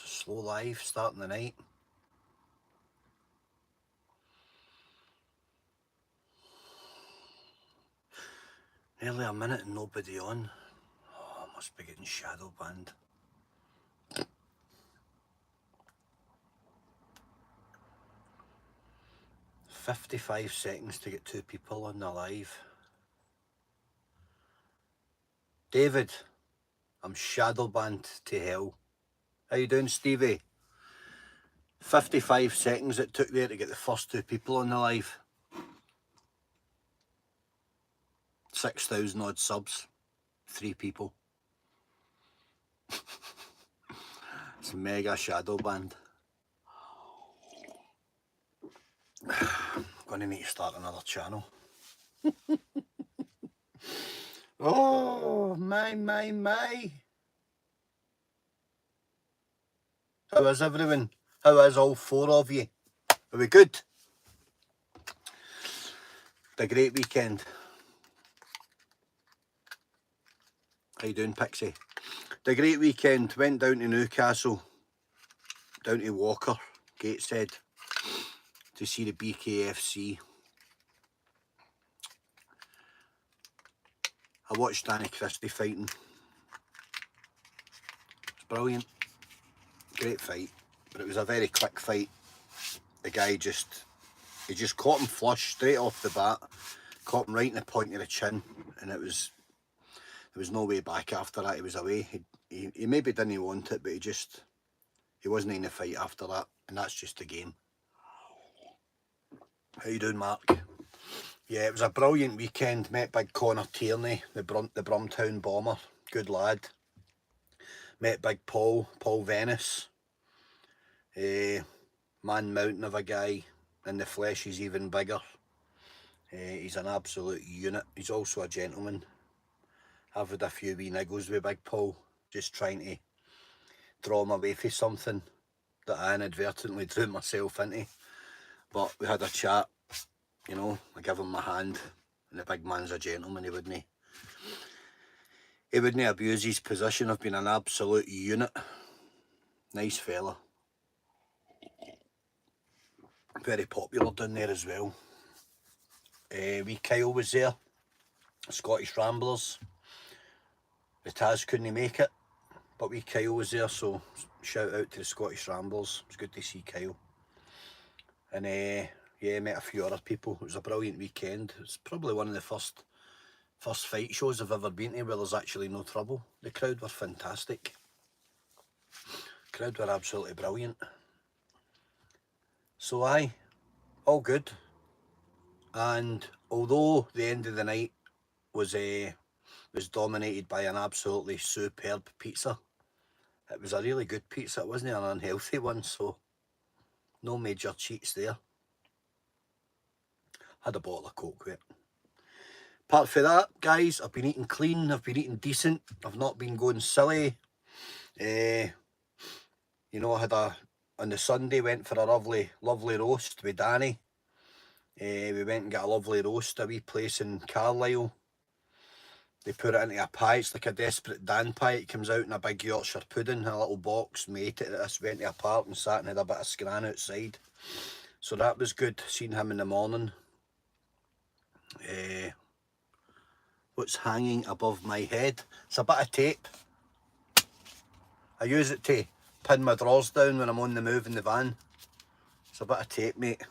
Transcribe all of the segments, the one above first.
It's a slow live starting the night. Nearly a minute and nobody on. Oh, I must be getting shadow banned. "55 seconds to get 2 people on the live." David, I'm shadow banned to hell. How you doing, Stevie? 55 seconds it took there to get the first 2 people on the live. 6,000 odd subs. 3 people. It's mega shadow banned. I'm going to need to start another channel. Oh, my. How is everyone? How is all 4 of you? Are we good? Had a great weekend. How you doing, Pixie? Had a great weekend. Went down to Newcastle, down to Walker, Gateshead, to see the BKFC. I watched Danny Christie fighting. It's brilliant. Great fight. But it was a very quick fight. The guy just caught him flush straight off the bat. Caught him right in the point of the chin. And there was no way back after that. He was away. He maybe didn't want it, but he wasn't in the fight after that. And that's just the game. How you doing, Mark? Yeah, it was a brilliant weekend. Met big Connor Tierney, the Brumtown bomber. Good lad. Met big Paul Venice. Man mountain of a guy. In the flesh, he's even bigger. He's an absolute unit. He's also a gentleman. I've had a few wee niggles with big Paul, just trying to draw him away from something that I inadvertently drew myself into. But we had a chat, you know, I gave him my hand, and the big man's a gentleman. He wouldn't abuse his position. I've been an absolute unit. Nice fella. Very popular down there as well. Wee Kyle was there, Scottish Ramblers. The Taz couldn't make it, but wee Kyle was there, so shout out to the Scottish Ramblers. It was good to see Kyle. And yeah, met a few other people. It was a brilliant weekend. It's probably one of the first fight shows I've ever been to where there's actually no trouble. The crowd were fantastic. The crowd were absolutely brilliant. So aye, all good. And although the end of the night was dominated by an absolutely superb pizza, it was a really good pizza. It wasn't an unhealthy one, so no major cheats there. Had a bottle of Coke with it. Apart from that, guys, I've been eating clean, I've been eating decent, I've not been going silly. You know, on the Sunday, went for a lovely roast with Danny. We went and got a lovely roast, a wee place in Carlisle. They put it into a pie. It's like a Desperate Dan pie. It comes out in a big Yorkshire pudding in a little box. We ate it. This went to a park and sat and had a bit of scran outside. So that was good. Seen him in the morning. What's hanging above my head? It's a bit of tape. I use it to pin my drawers down when I'm on the move in the van. It's a bit of tape, mate.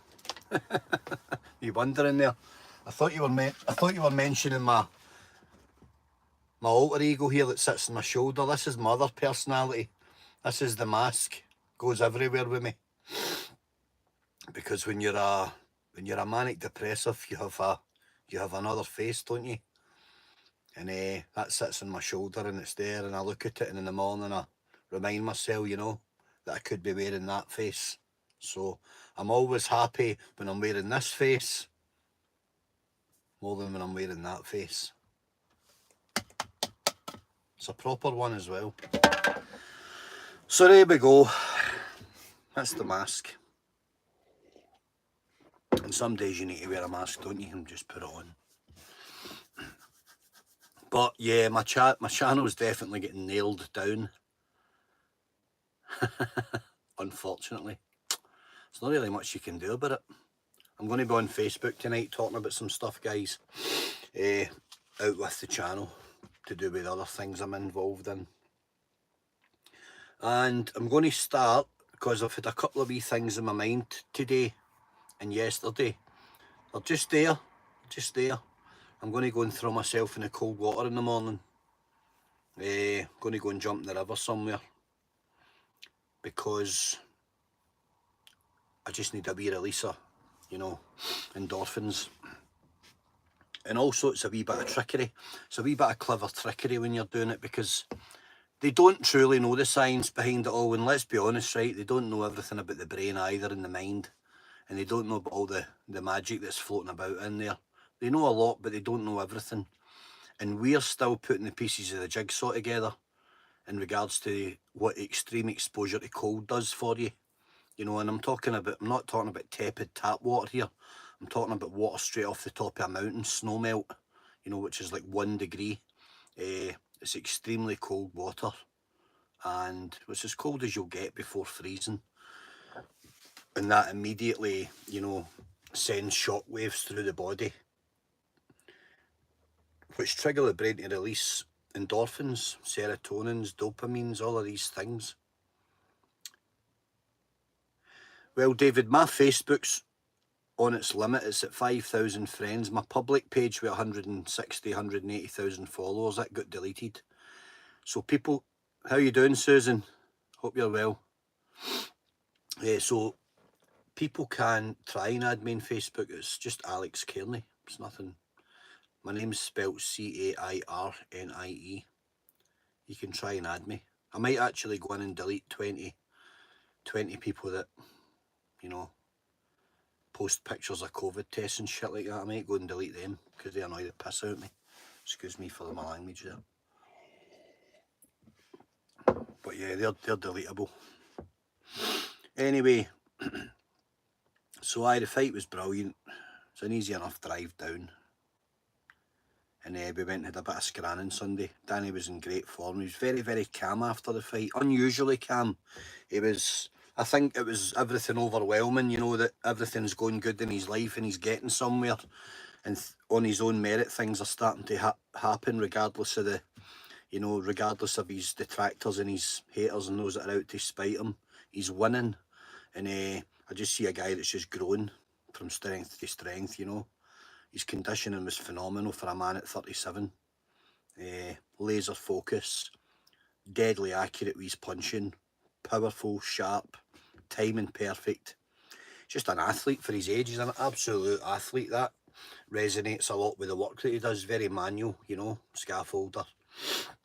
You wondering there? I thought you were mentioning my alter ego here that sits on my shoulder. This is my other personality. This is the mask. Goes everywhere with me. Because when you're a manic depressive, you have another face, don't you? And that sits on my shoulder and it's there, and I look at it, and in the morning I remind myself, you know, that I could be wearing that face. So I'm always happy when I'm wearing this face more than when I'm wearing that face. It's a proper one as well. So there we go. That's the mask. And some days you need to wear a mask, don't you? And just put it on. But yeah, my channel is definitely getting nailed down. Unfortunately. There's not really much you can do about it. I'm going to be on Facebook tonight talking about some stuff, guys, out with the channel, to do with other things I'm involved in. And I'm going to start, because I've had a couple of wee things in my mind today and yesterday. They're just there, I'm going to go and throw myself in the cold water in the morning. Going to go and jump in the river somewhere, because I just need a wee release of, you know, endorphins. And also it's a wee bit of trickery. It's a wee bit of clever trickery when you're doing it, because they don't truly know the science behind it all. And let's be honest, right, they don't know everything about the brain either, and the mind. And they don't know about all the magic that's floating about in there. They know a lot, but they don't know everything. And we're still putting the pieces of the jigsaw together in regards to what extreme exposure to cold does for you. You know, and I'm not talking about tepid tap water here. I'm talking about water straight off the top of a mountain, snow melt, you know, which is like 1 degree. It's extremely cold water, and it's as cold as you'll get before freezing. And that immediately, you know, sends shock waves through the body, which trigger the brain to release endorphins, serotonins, dopamines, all of these things. Well, David, my Facebook's on its limit. It's at 5,000 friends. My public page with 160, 180,000 followers, that got deleted. So people, how you doing, Susan? Hope you're well. So people can try and add me on Facebook. It's just Alex Cairnie. It's nothing. My name's spelt C-A-I-R-N-I-E. You can try and add me. I might actually go in and delete 20 people that, you know, post pictures of COVID tests and shit like that. I might go and delete them because they annoy the piss out of me. Excuse me for my language there. But yeah, they're deletable. Anyway, so the fight was brilliant. It's an easy enough drive down. And we went and had a bit of scranning Sunday. Danny was in great form. He was very, very calm after the fight. Unusually calm. He was, I think it was everything overwhelming, you know, that everything's going good in his life and he's getting somewhere. And on his own merit, things are starting to happen regardless of the, you know, regardless of his detractors and his haters and those that are out to spite him. He's winning. And I just see a guy that's just grown from strength to strength, you know. His conditioning was phenomenal for a man at 37. Laser focus, deadly accurate with his punching, powerful, sharp, timing perfect. Just an athlete for his age. He's an absolute athlete. That resonates a lot with the work that he does. Very manual, you know, scaffolder,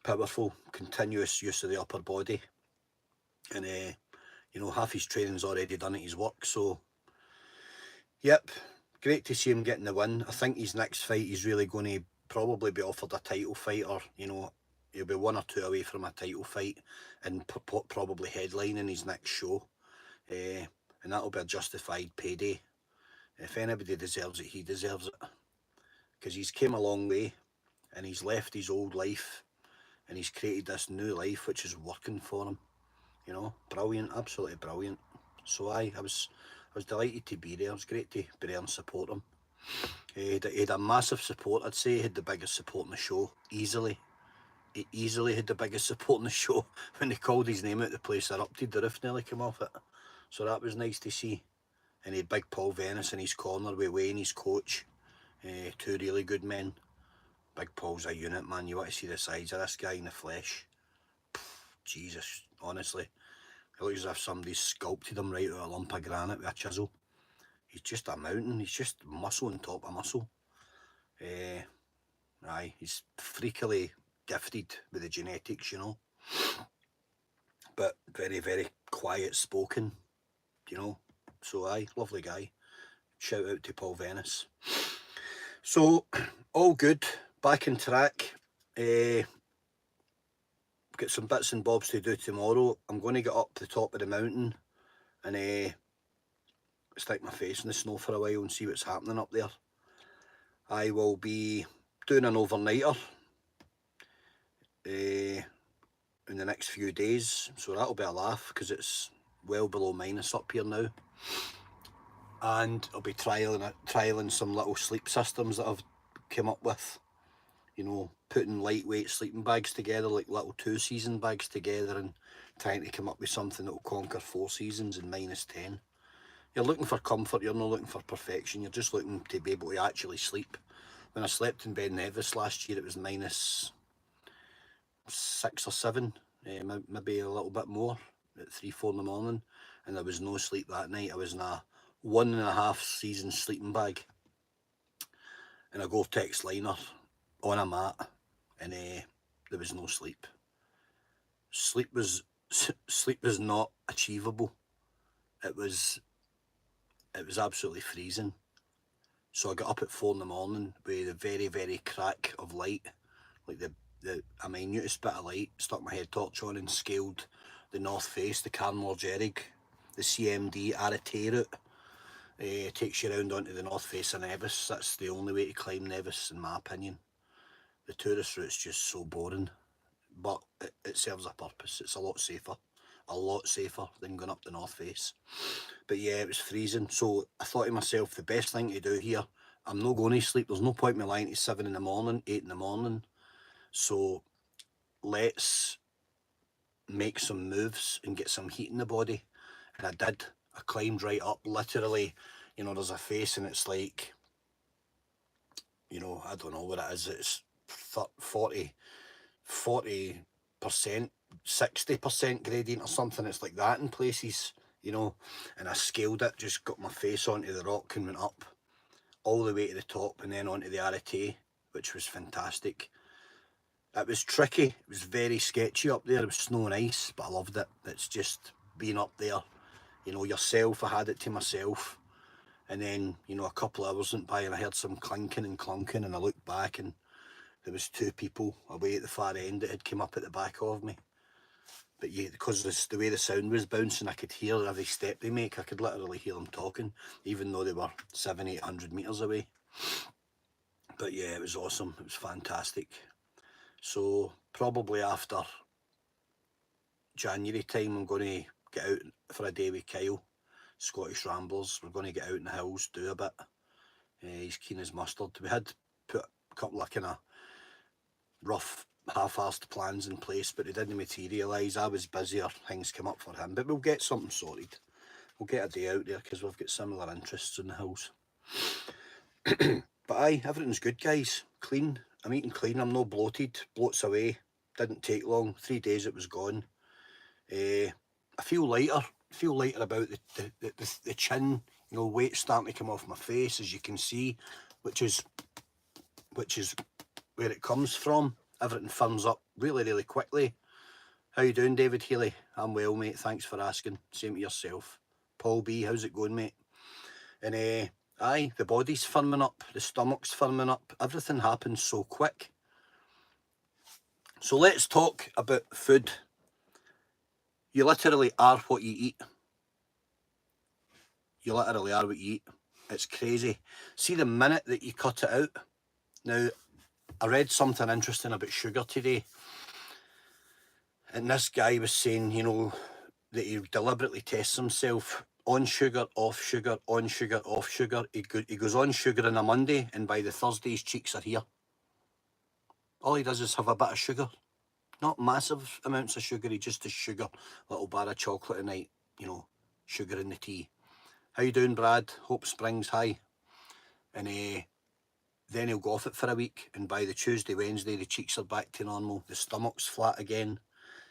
powerful, continuous use of the upper body. And, you know, half his training's already done at his work. So, yep. Great to see him getting the win. I think his next fight, he's really going to probably be offered a title fight, or, you know, he'll be 1 or 2 away from a title fight and probably headlining his next show. And that'll be a justified payday. If anybody deserves it, he deserves it. Because he's came a long way and he's left his old life and he's created this new life which is working for him. You know, brilliant, absolutely brilliant. So I was delighted to be there. It was great to be there and support him. He had a massive support. I'd say he had the biggest support in the show, easily. He easily had the biggest support in the show. When they called his name out, the place erupted. The roof nearly came off it. So that was nice to see. And he had big Paul Venice in his corner with Wayne, his coach. 2 really good men. Big Paul's a unit, man. You want to see the size of this guy in the flesh. Jesus, honestly. It looks as if somebody's sculpted him right out of a lump of granite with a chisel. He's just a mountain. He's just muscle on top of muscle. Aye, he's freakily gifted with the genetics, you know. But very, very quiet spoken, you know. So aye, lovely guy. Shout out to Paul Venice. So, all good. Back on track. Got some bits and bobs to do tomorrow. I'm going to get up to the top of the mountain and stick my face in the snow for a while and see what's happening up there. I will be doing an overnighter. in the next few days, so that'll be a laugh because it's well below minus up here now. And I'll be trialling some little sleep systems that I've come up with. You know, putting lightweight sleeping bags together, like little 2-season bags together, and trying to come up with something that will conquer 4 seasons in -10. You're looking for comfort, you're not looking for perfection, you're just looking to be able to actually sleep. When I slept in Ben Nevis last year, it was -6 or 7, maybe a little bit more, at 3, 4 in the morning, and there was no sleep that night. I was in a 1.5 season sleeping bag in a Gore-Tex liner on a mat, and there was no sleep. Sleep was not achievable. It was absolutely freezing. So I got up at 4 in the morning with a very, very crack of light, like the a minutest bit of light, stuck my head torch on and scaled the North Face, the Carnmore Jerrig, the CMD Arete route. Takes you around onto the North Face of Nevis. That's the only way to climb Nevis, in my opinion. The tourist route's just so boring, but it serves a purpose. It's a lot safer than going up the North Face. But yeah, it was freezing, so I thought to myself, the best thing to do here, I'm not going to sleep, there's no point in me lying to 7 in the morning, 8 in the morning, so let's make some moves and get some heat in the body. And I did. I climbed right up, literally, you know, there's a face and it's like, you know, I don't know what it is, it's 40%, 60% gradient or something, it's like that in places, you know, and I scaled it, just got my face onto the rock and went up all the way to the top and then onto the Arete, which was fantastic. It was tricky, it was very sketchy up there, it was snow and ice, but I loved it. It's just being up there, you know, yourself. I had it to myself, and then, you know, a couple of hours went by and I heard some clinking and clunking, and I looked back and there was 2 people away at the far end that had come up at the back of me. But yeah, because the way the sound was bouncing, I could hear every step they make. I could literally hear them talking, even though they were 700-800 metres away. But yeah, it was awesome, it was fantastic. So probably after January time, I'm going to get out for a day with Kyle, Scottish Ramblers. We're going to get out in the hills, do a bit. He's keen as mustard. We had put a couple of kind of rough, half-arsed plans in place, but they didn't materialise. I was busier, things came up for him, but we'll get something sorted. We'll get a day out there because we've got similar interests in the hills. But aye, everything's good, guys. Clean. I'm eating clean. I'm not bloated. Bloat's away. Didn't take long. 3 days it was gone. I feel lighter. I feel lighter about the chin. You know, weight's starting to come off my face, as you can see, which is where it comes from. Everything firms up really, really quickly. How you doing, David Healy? I'm well, mate. Thanks for asking. Same to yourself. Paul B, how's it going, mate? And aye, the body's firming up, the stomach's firming up. Everything happens so quick. So let's talk about food. You literally are what you eat. You literally are what you eat. It's crazy. See, the minute that you cut it out. Now, I read something interesting about sugar today. And this guy was saying, you know, that he deliberately tests himself on sugar, off sugar, on sugar, off sugar. He goes on sugar on a Monday, and by the Thursday his cheeks are here. All he does is have a bit of sugar. Not massive amounts of sugar, he just does sugar. Little bar of chocolate at night, you know, sugar in the tea. How you doing, Brad? Hope Springs high. And then he'll go off it for a week, and by the Tuesday, Wednesday, the cheeks are back to normal. The stomach's flat again,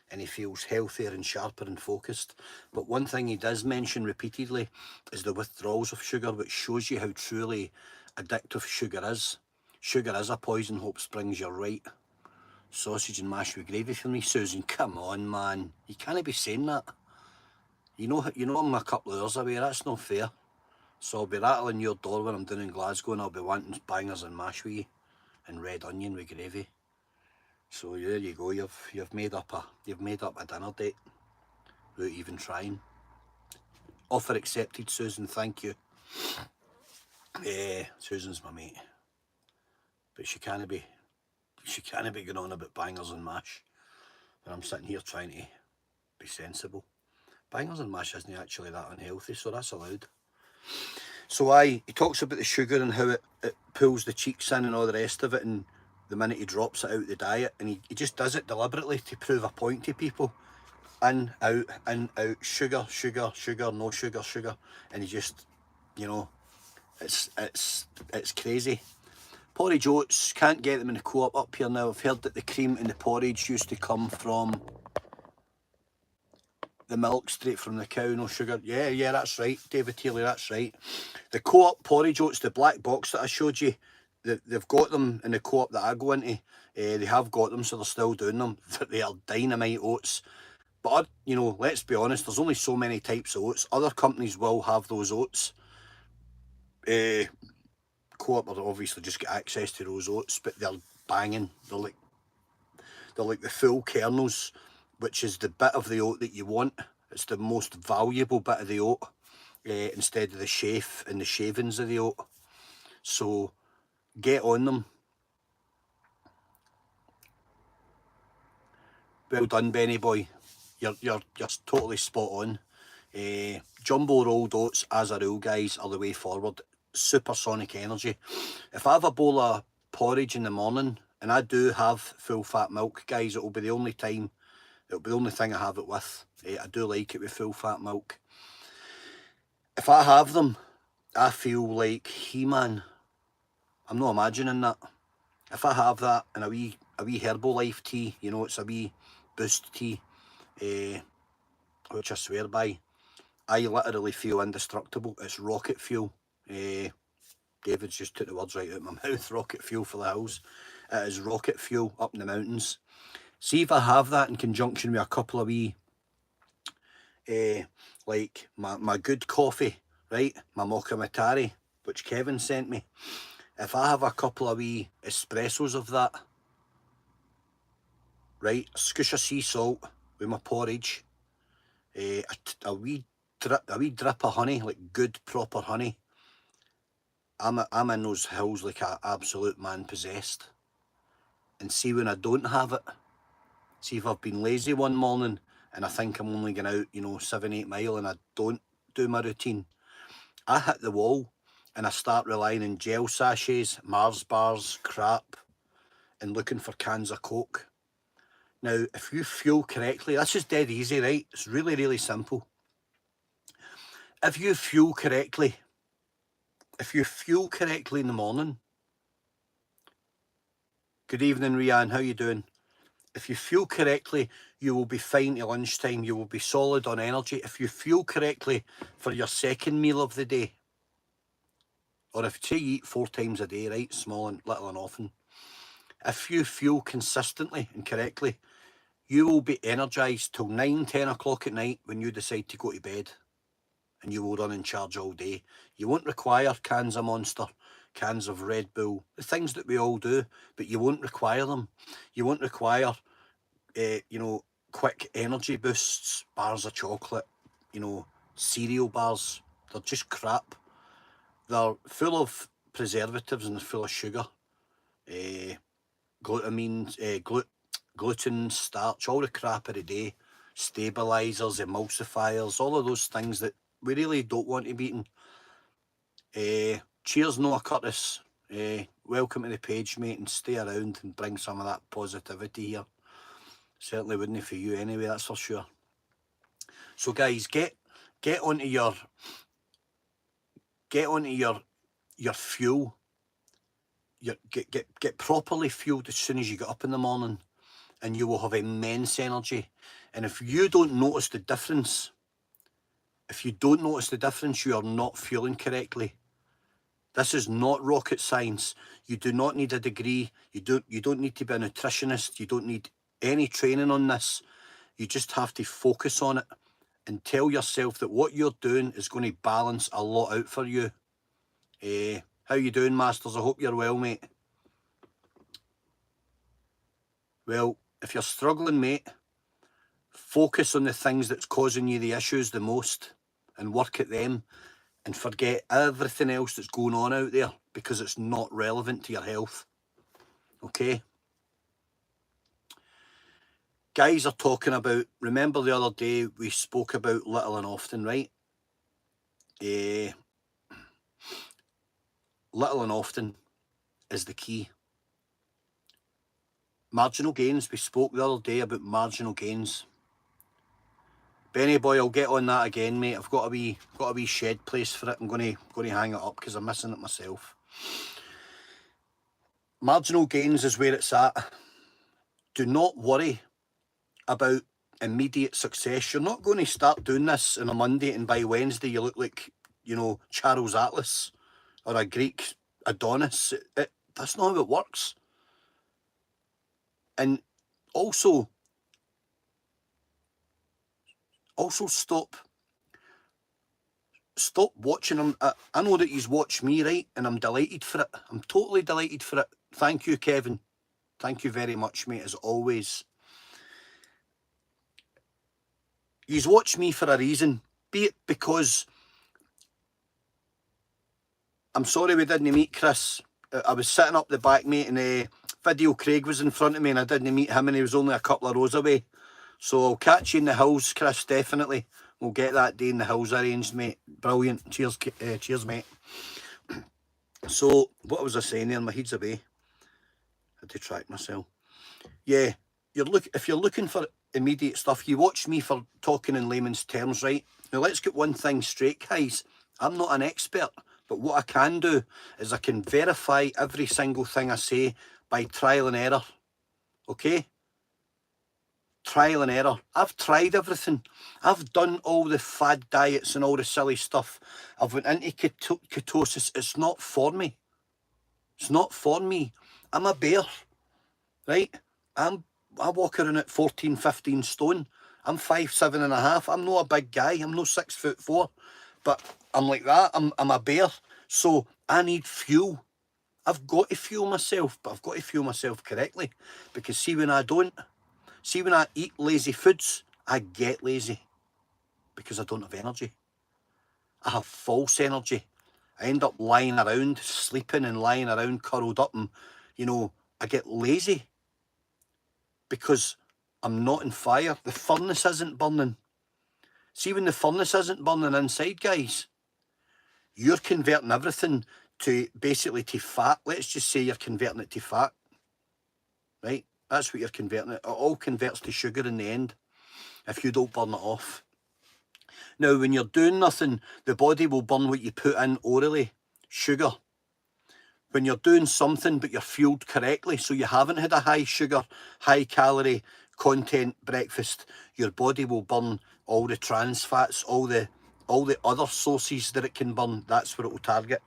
and he feels healthier and sharper and focused. But one thing he does mention repeatedly is the withdrawals of sugar, which shows you how truly addictive sugar is. Sugar is a poison, Hope Springs, you're right. Sausage and mash with gravy for me, Susan. Come on, man. You can't be saying that. You know I'm a couple of hours away. That's not fair. So I'll be rattling your door when I'm down in Glasgow, and I'll be wanting bangers and mash with you and red onion with gravy. So there you go. You've made up a dinner date without even trying. Offer accepted, Susan. Thank you. Susan's my mate, but she can't be going on about bangers and mash. And I'm sitting here trying to be sensible. Bangers and mash isn't actually that unhealthy, so that's allowed. So he talks about the sugar and how it pulls the cheeks in and all the rest of it, and the minute he drops it out the diet, and he just does it deliberately to prove a point to people. In, out, sugar, sugar, sugar, no sugar, sugar, and he just, you know, it's crazy. Porridge oats, can't get them in the Co-op up here now. I've heard that the cream in the porridge used to come from the milk straight from the cow, no sugar. Yeah, that's right, David Taylor, that's right. The Co-op porridge oats, the black box that I showed you, they've got them in the Co-op that I go into. They have got them, so they're still doing them. They are dynamite oats. But, you know, let's be honest, there's only so many types of oats. Other companies will have those oats. Co-op will obviously just get access to those oats, but they're banging. They're like the full kernels, which is the bit of the oat that you want. It's the most valuable bit of the oat, instead of the chaff and the shavings of the oat. So get on them. Well done, Benny boy. You're totally spot on. Jumbo rolled oats, as a rule, guys, are the way forward. Supersonic energy. If I have a bowl of porridge in the morning, and I do have full fat milk, guys, it'll be the only thing I have it with. I do like it with full fat milk. If I have them, I feel like He-Man. I'm not imagining that. If I have that and a wee Herbalife tea, you know, it's a wee boost tea, which I swear by, I literally feel indestructible. It's rocket fuel. David's just took the words right out of my mouth. Rocket fuel for the hills. It is rocket fuel up in the mountains. See if I have that in conjunction with a couple of wee, like my good coffee, right? My Mocha Matari, which Kevin sent me. If I have a couple of wee espressos of that, right? A scoosh of sea salt with my porridge, a wee drip of honey, like good proper honey. I'm in those hills like an absolute man possessed. And see when I don't have it, see if I've been lazy one morning and I think I'm only going out, you know, 7-8 mile and I don't do my routine, I hit the wall and I start relying on gel sachets, Mars bars, crap, and looking for cans of Coke. Now, if you fuel correctly, this is dead easy, right? It's really, really simple. If you fuel correctly in the morning, good evening, Rianne, how you doing? If you fuel correctly, you will be fine till lunchtime. You will be solid on energy. If you fuel correctly for your second meal of the day, or if you eat 4 times a day, right, small and little and often, if you fuel consistently and correctly, you will be energised till 9-10 o'clock at night when you decide to go to bed, and you will run in charge all day. You won't require cans of Monster, cans of Red Bull, the things that we all do, but you won't require them. You won't require, you know, quick energy boosts, bars of chocolate, you know, cereal bars. They're just crap. They're full of preservatives and they're full of sugar, glutamine, gluten, starch, all the crap of the day, stabilisers, emulsifiers, all of those things that we really don't want to be eating. Cheers, Noah Curtis. Welcome to the page, mate, and stay around and bring some of that positivity here. Certainly wouldn't for you anyway, that's for sure. So guys, get onto your fuel. Get properly fueled as soon as you get up in the morning, and you will have immense energy. And if you don't notice the difference, you are not fueling correctly. This is not rocket science. You do not need a degree. You don't need to be a nutritionist. You don't need any training on this. You just have to focus on it and tell yourself that what you're doing is going to balance a lot out for you. How you doing, Masters? I hope you're well, mate. Well, if you're struggling, mate, focus on the things that's causing you the issues the most and work at them, and forget everything else that's going on out there because it's not relevant to your health. Okay? guys are talking about, remember the other day we spoke about little and often, right? Little and often is the key. Marginal gains, we spoke the other day about marginal gains. Benny boy, I'll get on that again, mate. I've got a wee shed place for it. I'm going to hang it up because I'm missing it myself. Marginal gains is where it's at. Do not worry about immediate success. You're not going to start doing this on a Monday and by Wednesday you look like, you know, Charles Atlas or a Greek Adonis. That's not how it works. And also stop watching him. I know that he's watched me, right? And I'm delighted for it. I'm totally delighted for it. Thank you, Kevin. Thank you very much, mate, as always. He's watched me for a reason. Be it because, I'm sorry we didn't meet Chris. I was sitting up the back, mate, and Video Craig was in front of me and I didn't meet him and he was only a couple of rows away. So I'll catch you in the hills, Chris, definitely. We'll get that day in the hills arranged, mate. Brilliant. Cheers, cheers, mate. So, what was I saying there? My head's away. I had to track myself. Yeah, if you're looking for immediate stuff, you watch me for talking in layman's terms, right? Now, let's get one thing straight, guys. I'm not an expert, but what I can do is I can verify every single thing I say by trial and error. Okay? Trial and error. I've tried everything. I've done all the fad diets and all the silly stuff. I've went into ketosis. It's not for me. It's not for me. I'm a bear, right? I walk around at 14, 15 stone. I'm 5'7.5". I'm not a big guy. I'm no 6'4", but I'm like that. I'm a bear. So I need fuel. I've got to fuel myself, but I've got to fuel myself correctly. Because see, when I don't, see, when I eat lazy foods, I get lazy because I don't have energy. I have false energy. I end up lying around, sleeping and lying around, curled up, and, you know, I get lazy because I'm not in fire. The furnace isn't burning. See, when the furnace isn't burning inside, guys, you're converting everything to basically to fat. Let's just say you're converting it to fat, right? That's what you're converting it. It all converts to sugar in the end if you don't burn it off. Now, when you're doing nothing, the body will burn what you put in orally, sugar. When you're doing something but you're fueled correctly, so you haven't had a high sugar, high calorie content breakfast, your body will burn all the trans fats, all the other sources that it can burn. That's what it will target,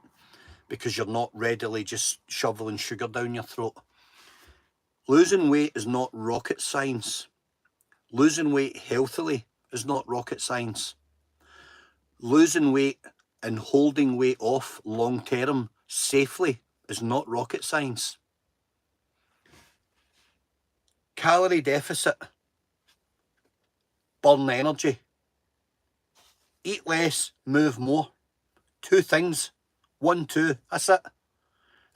because you're not readily just shoveling sugar down your throat. Losing weight is not rocket science. Losing weight healthily is not rocket science. Losing weight and holding weight off long term safely is not rocket science. Calorie deficit, burn energy. Eat less, move more. Two things. 1, 2, that's it.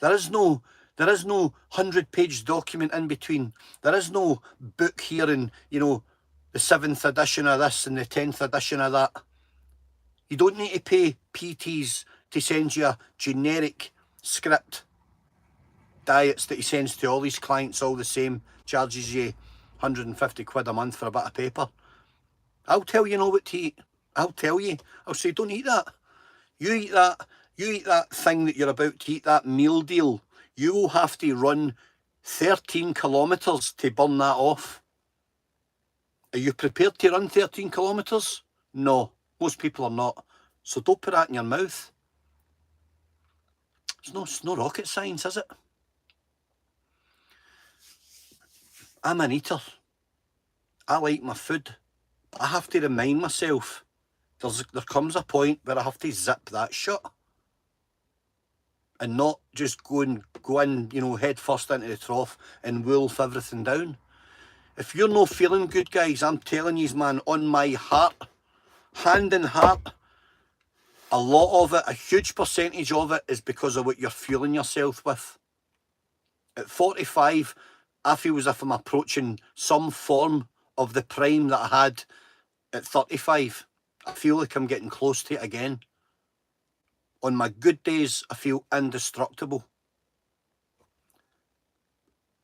There is no 100-page document in between. There is no book here and, you know, the 7th edition of this and the 10th edition of that. You don't need to pay PTs to send you a generic script. Diets that he sends to all his clients all the same, charges you 150 quid a month for a bit of paper. I'll tell you what to eat. I'll tell you. I'll say, don't eat that. You eat that thing that you're about to eat, that meal deal. You will have to run 13 kilometres to burn that off. Are you prepared to run 13 kilometres? No, most people are not. So don't put that in your mouth. It's no rocket science, is it? I'm an eater. I like my food. I have to remind myself there comes a point where I have to zip that shut and not just go in, you know, head first into the trough and wolf everything down. If you're not feeling good, guys, I'm telling you, man, on my heart, hand in heart, a lot of it, a huge percentage of it is because of what you're fueling yourself with. At 45, I feel as if I'm approaching some form of the prime that I had at 35. I feel like I'm getting close to it again. On my good days, I feel indestructible.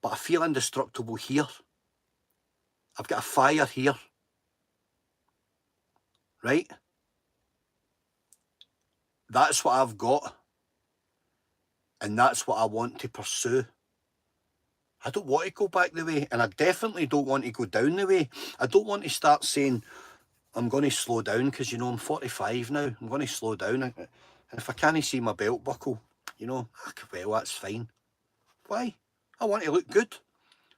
But I feel indestructible here. I've got a fire here. Right? That's what I've got. And that's what I want to pursue. I don't want to go back the way, and I definitely don't want to go down the way. I don't want to start saying, I'm going to slow down because, you know, I'm 45 now. I'm going to slow down. And if I can't see my belt buckle, you know, well, that's fine. Why? I want to look good.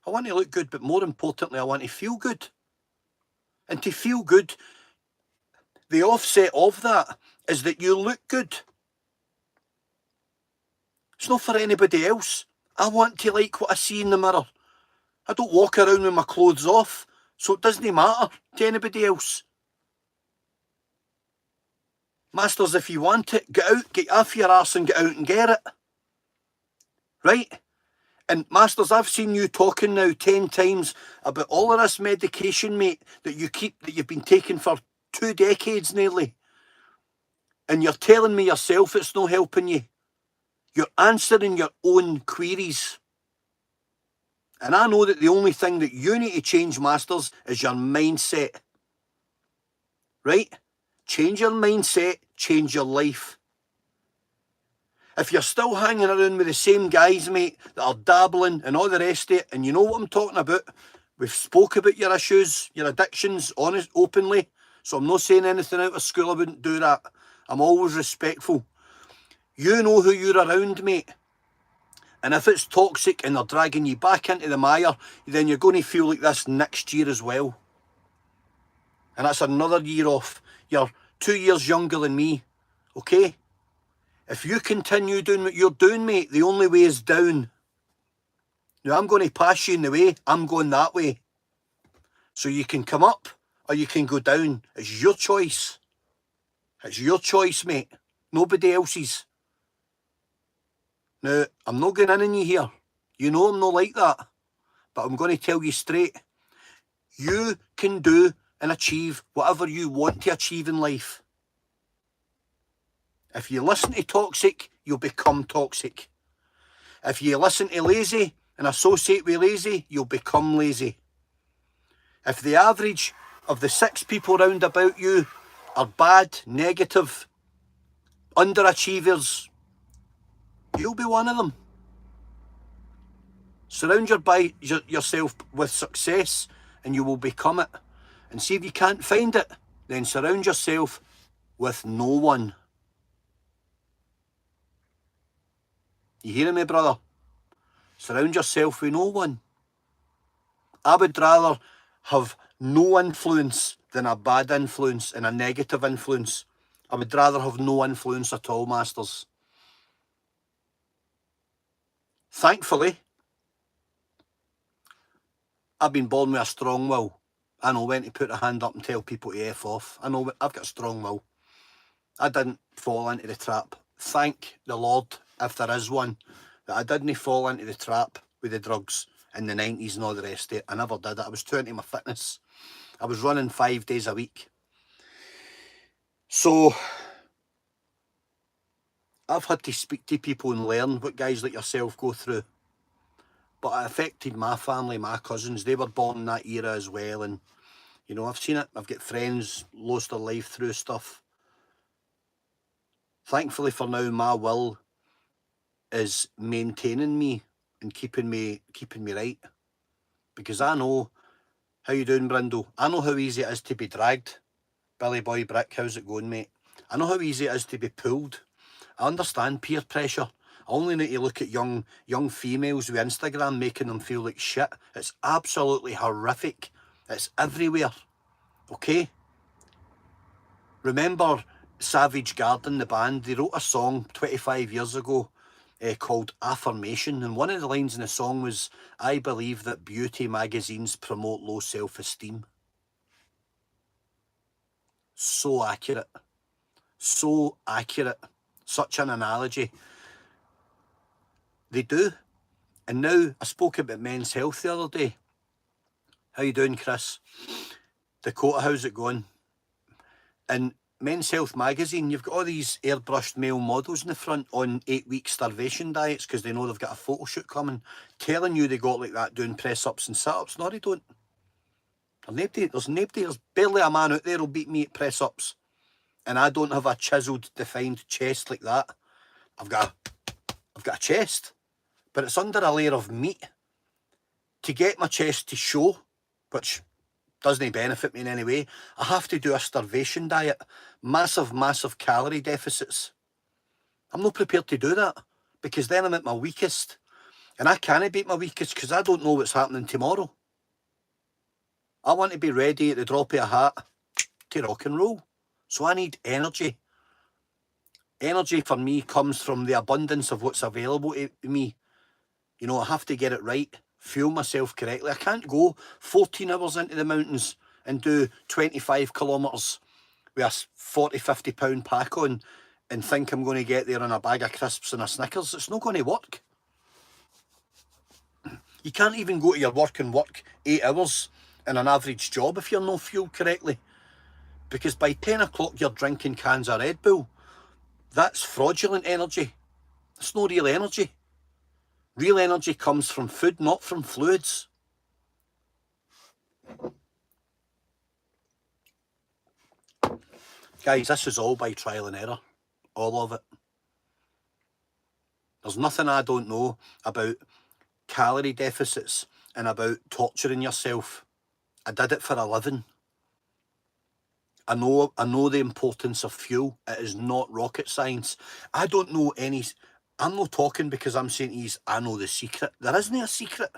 I want to look good, but more importantly, I want to feel good. And to feel good, the offset of that is that you look good. It's not for anybody else. I want to like what I see in the mirror. I don't walk around with my clothes off, so it doesn't matter to anybody else. Masters, if you want it, get out, get off your arse and get out and get it. Right? And Masters, I've seen you talking now 10 times about all of this medication, mate, that you've been taking for 2 decades nearly. And you're telling me yourself it's not helping you. You're answering your own queries. And I know that the only thing that you need to change, Masters, is your mindset. Right? Change your mindset, change your life. If you're still hanging around with the same guys, mate, that are dabbling and all the rest of it, and you know what I'm talking about, we've spoke about your issues, your addictions, honest, openly, so I'm not saying anything out of school, I wouldn't do that. I'm always respectful. You know who you're around, mate. And if it's toxic and they're dragging you back into the mire, then you're going to feel like this next year as well. And that's another year off. You're 2 years younger than me, okay? If you continue doing what you're doing, mate, the only way is down. Now, I'm going to pass you in the way. I'm going that way. So you can come up or you can go down. It's your choice. It's your choice, mate. Nobody else's. Now, I'm not going in on you here. You know I'm not like that. But I'm going to tell you straight. You can do and achieve whatever you want to achieve in life. If you listen to toxic, you'll become toxic. If you listen to lazy and associate with lazy, you'll become lazy. If the average of the 6 people round about you are bad, negative, underachievers, you'll be one of them. Surround yourself with success and you will become it. And see if you can't find it, then surround yourself with no one. You hearing me, brother? Surround yourself with no one. I would rather have no influence than a bad influence and a negative influence. I would rather have no influence at all, Masters. Thankfully, I've been born with a strong will. I know when to put a hand up and tell people to F off. I know I've got a strong will. I didn't fall into the trap. Thank the Lord, if there is one, that I didn't fall into the trap with the drugs in the 90s and all the rest of it. I never did it. I was too into my fitness. I was running 5 days a week. So I've had to speak to people and learn what guys like yourself go through. But it affected my family, my cousins. They were born in that era as well. And, you know, I've seen it. I've got friends lost their life through stuff. Thankfully for now, my will is maintaining me and keeping me right. Because I know, how you doing, Brindle? I know how easy it is to be dragged. Billy Boy Brick, how's it going, mate? I know how easy it is to be pulled. I understand peer pressure. I only need to look at young females with Instagram making them feel like shit. It's absolutely horrific. It's everywhere. Okay? Remember Savage Garden, the band? They wrote a song 25 years ago called Affirmation. And one of the lines in the song was, I believe that beauty magazines promote low self-esteem. So accurate. So accurate. Such an analogy. They do. And now, I spoke about men's health the other day. How you doing, Chris? Dakota, how's it going? In Men's Health magazine, you've got all these airbrushed male models in the front on 8-week starvation diets because they know they've got a photo shoot coming, telling you they got like that doing press-ups and sit-ups. No, they don't. There's nobody, there's barely a man out there who'll beat me at press-ups. And I don't have a chiselled, defined chest like that. I've got a chest, but it's under a layer of meat. To get my chest to show, which doesn't benefit me in any way, I have to do a starvation diet. Massive calorie deficits. I'm not prepared to do that because then I'm at my weakest. And I can't be at my weakest because I don't know what's happening tomorrow. I want to be ready at the drop of a hat to rock and roll. So I need energy. Energy for me comes from the abundance of what's available to me. You know, I have to get it right, fuel myself correctly. I can't go 14 hours into the mountains and do 25 kilometres with a 40, 50 pound pack on and think I'm going to get there on a bag of crisps and a Snickers. It's not going to work. You can't even go to your work and work 8 hours in an average job if you're not fueled correctly. Because by 10 o'clock you're drinking cans of Red Bull. That's fraudulent energy. It's no real energy. Real energy comes from food, not from fluids. Guys, this is all by trial and error. All of it. There's nothing I don't know about calorie deficits and about torturing yourself. I did it for a living. I know the importance of fuel. It is not rocket science. I don't know any... I'm not talking because I'm saying to you, I know the secret. There isn't a secret.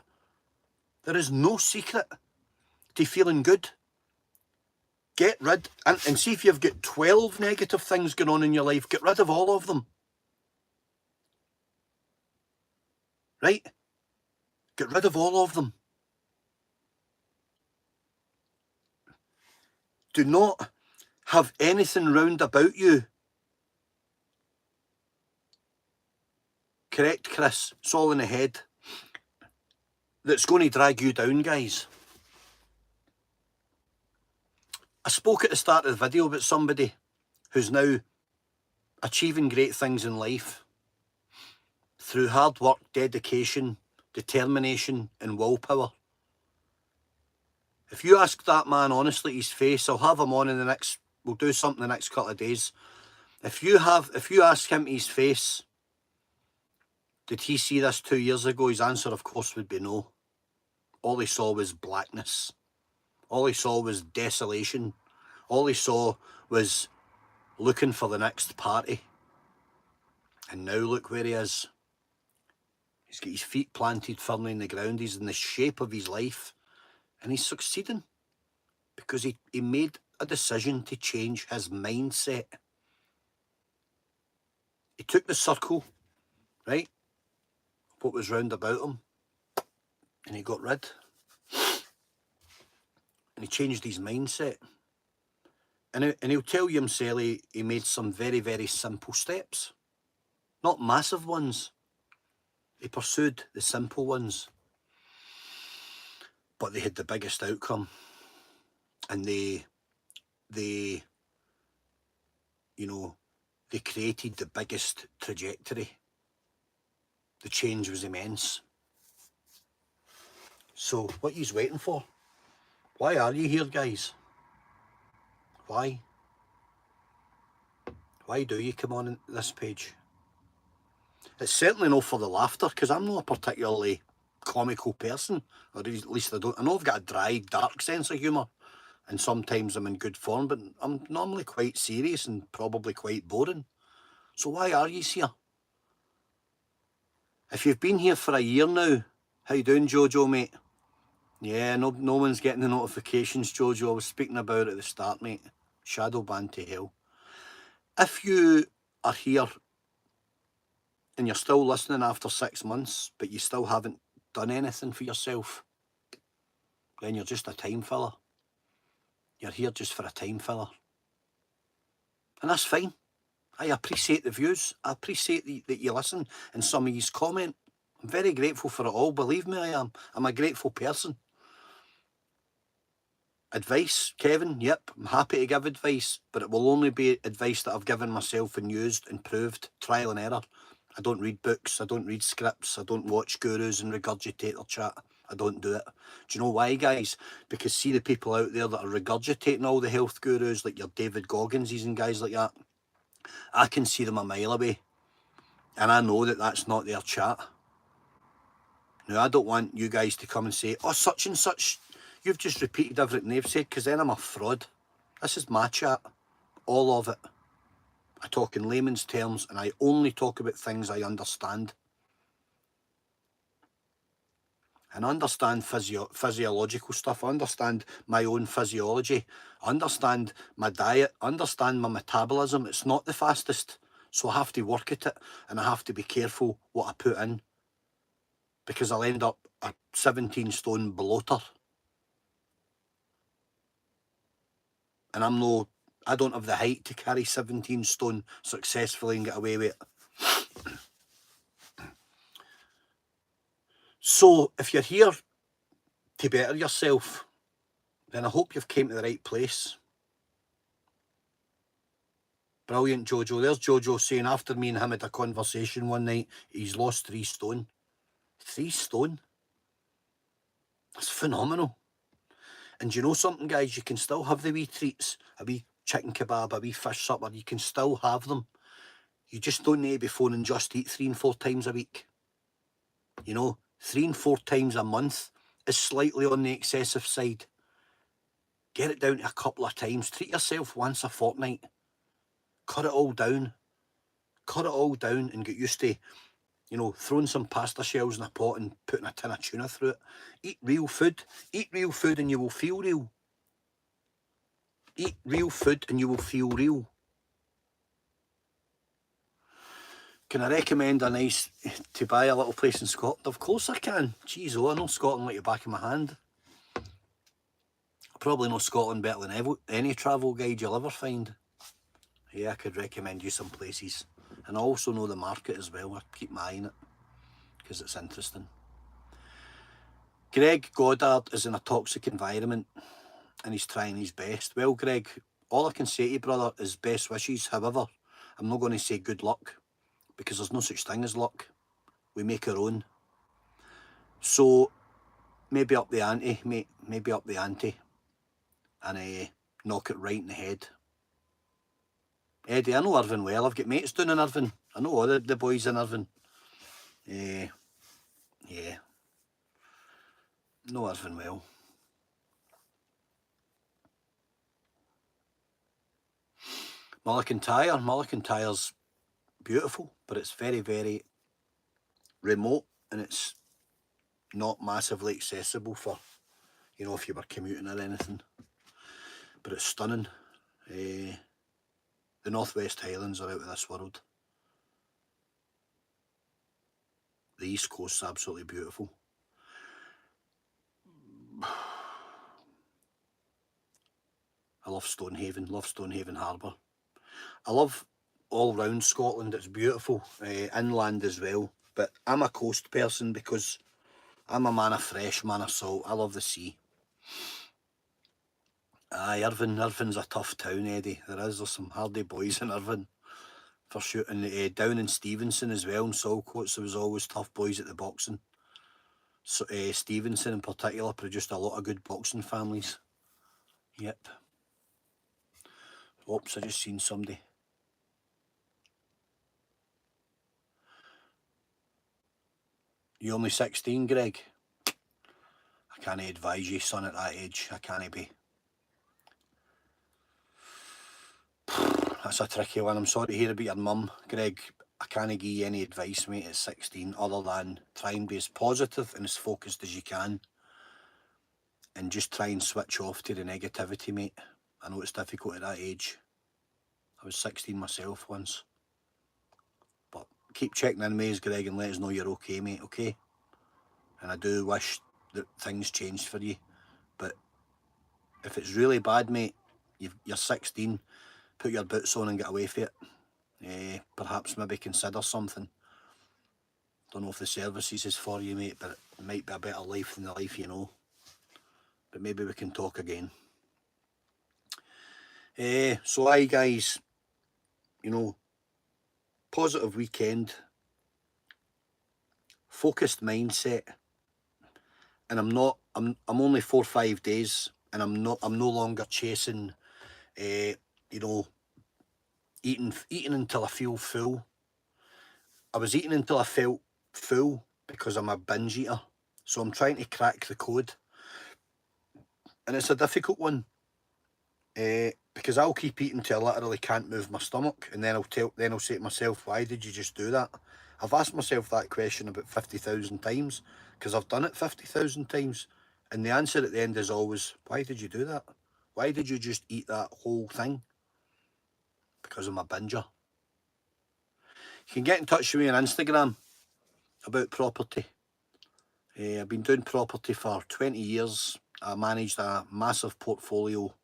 There is no secret to feeling good. Get rid... And see if you've got 12 negative things going on in your life. Get rid of all of them. Right? Get rid of all of them. Do not have anything round about you. Correct, Chris. It's all in the head. That's going to drag you down, guys. I spoke at the start of the video about somebody who's now achieving great things in life through hard work, dedication, determination and willpower. If you ask that man honestly his face, I'll have him on in the next... We'll do something the next couple of days. If you ask him his face, did he see this 2 years ago? His answer, of course, would be no. All he saw was blackness. All he saw was desolation. All he saw was looking for the next party. And now look where he is. He's got his feet planted firmly in the ground. He's in the shape of his life. And he's succeeding. Because he made a decision to change his mindset. He took the circle, right? What was round about him. And he got rid. And he changed his mindset. And he'll tell you himself he made some very, very simple steps. Not massive ones. He pursued the simple ones. But they had the biggest outcome. And they you know, they created the biggest trajectory. The change was immense. So, what are you waiting for? Why are you here, guys? Why? Why do you come on this page? It's certainly not for the laughter, because I'm not a particularly comical person. Or at least I know I've got a dry, dark sense of humour. And sometimes I'm in good form, but I'm normally quite serious and probably quite boring. So why are you here? If you've been here for a year now, how you doing, Jojo, mate? Yeah, no one's getting the notifications, Jojo. I was speaking about it at the start, mate. Shadow banned to hell. If you are here and you're still listening after 6 months, but you still haven't done anything for yourself, then you're just a time filler. You're here just for a time filler. And that's fine. I appreciate the views. I appreciate that you listen and some of you comment. I'm very grateful for it all. Believe me, I am. I'm a grateful person. Advice, Kevin, yep, I'm happy to give advice, but it will only be advice that I've given myself and used and proved, trial and error. I don't read books, I don't read scripts, I don't watch gurus and regurgitate their chat. I don't do it. Do you know why, guys? Because see the people out there that are regurgitating all the health gurus, like your David Gogginses and guys like that, I can see them a mile away, and I know that that's not their chat. Now, I don't want you guys to come and say, oh, such and such, you've just repeated everything they've said, because then I'm a fraud. This is my chat, all of it. I talk in layman's terms, and I only talk about things I understand. And I understand physiological stuff. I understand my own physiology. I understand my diet. I understand my metabolism. It's not the fastest, so I have to work at it, and I have to be careful what I put in, because I'll end up a 17-stone bloater. And I don't have the height to carry 17 stone successfully and get away with it. So if you're here to better yourself, then I hope you've came to the right place. Brilliant, Jojo. There's Jojo saying after me and him had a conversation one night, he's lost 3 stone. 3 stone? That's phenomenal. And you know something, guys? You can still have the wee treats, a wee chicken kebab, a wee fish supper. You can still have them. You just don't need to be phoning Just Eat 3 and 4 times a week. You know, 3 and 4 times a month is slightly on the excessive side. Get it down to a couple of times. Treat yourself once a fortnight. Cut it all down. Cut it all down and get used to, you know, throwing some pasta shells in a pot and putting a tin of tuna through it. Eat real food. Eat real food and you will feel real. Eat real food and you will feel real. Can I recommend to buy a little place in Scotland? Of course I can. Jeez, I know Scotland like the back of my hand. I probably know Scotland better than any travel guide you'll ever find. Yeah, I could recommend you some places. And I also know the market as well. I keep my eye on it because it's interesting. Greg Goddard is in a toxic environment and he's trying his best. Well, Greg, all I can say to you, brother, is best wishes. However, I'm not going to say good luck because there's no such thing as luck. We make our own. So maybe up the ante, mate. Maybe up the ante and knock it right in the head. Eddie, I know Irvine well. I've got mates down in Irvine. I know all the boys in Irvine. Yeah. Know Irvine well. Mullicantyre's beautiful, but it's very, very remote and it's not massively accessible for, you know, if you were commuting or anything. But it's stunning. The North West Highlands are out of this world. The East Coast's absolutely beautiful. I love Stonehaven Harbour. I love all round Scotland, it's beautiful, inland as well, but I'm a coast person because I'm a man of fresh, man of salt. I love the sea. Aye, Irvine's a tough town, Eddie. There's some hardy boys in Irvine for shooting. Down in Stevenson as well, in Saltcoats, there was always tough boys at the boxing. So Stevenson in particular produced a lot of good boxing families. Yep. Oops, I just seen somebody. You only 16, Greg? I can't advise you, son, at that age. I can't be. That's a tricky one. I'm sorry to hear about your mum, Greg. I can't give you any advice, mate, at 16, other than try and be as positive and as focused as you can. And just try and switch off to the negativity, mate. I know it's difficult at that age. I was 16 myself once. But keep checking in with us, Greg, and let us know you're okay, mate, okay? And I do wish that things changed for you. But if it's really bad, mate, you're 16, put your boots on and get away from it. Perhaps maybe consider something. Don't know if the services is for you, mate, but it might be a better life than the life you know. But maybe we can talk again. So aye guys, you know, positive weekend, focused mindset, and I'm only 4 or 5 days, and I'm no longer chasing, you know, eating until I feel full. I was eating until I felt full because I'm a binge eater, so I'm trying to crack the code, and it's a difficult one. Because I'll keep eating till I literally can't move my stomach, and then I'll say to myself, why did you just do that? I've asked myself that question about 50,000 times, because I've done it 50,000 times, and the answer at the end is always, why did you do that? Why did you just eat that whole thing? Because I'm a binger. You can get in touch with me on Instagram about property. I've been doing property for 20 years. I managed a massive portfolio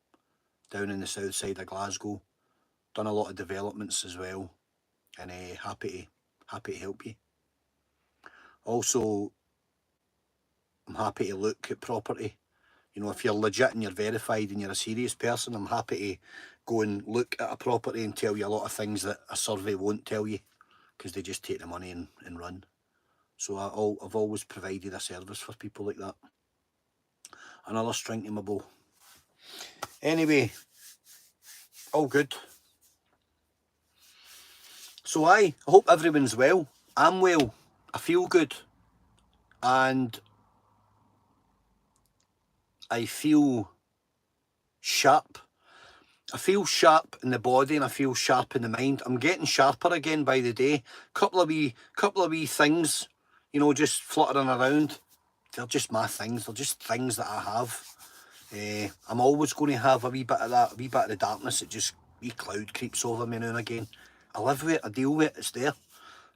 down in the south side of Glasgow. Done a lot of developments as well, and happy to help you. Also, I'm happy to look at property. You know, if you're legit and you're verified and you're a serious person, I'm happy to go and look at a property and tell you a lot of things that a survey won't tell you, because they just take the money and run. So I've always provided a service for people like that. Another string to my bow. Anyway, all good. So I hope everyone's well. I'm well. I feel good. And I feel sharp. I feel sharp in the body and I feel sharp in the mind. I'm getting sharper again by the day. Couple of wee things, you know, just fluttering around. They're just my things. They're just things that I have. I'm always going to have a wee bit of that, a wee bit of the darkness. It just, wee cloud creeps over me now and again. I live with it. I deal with it. It's there.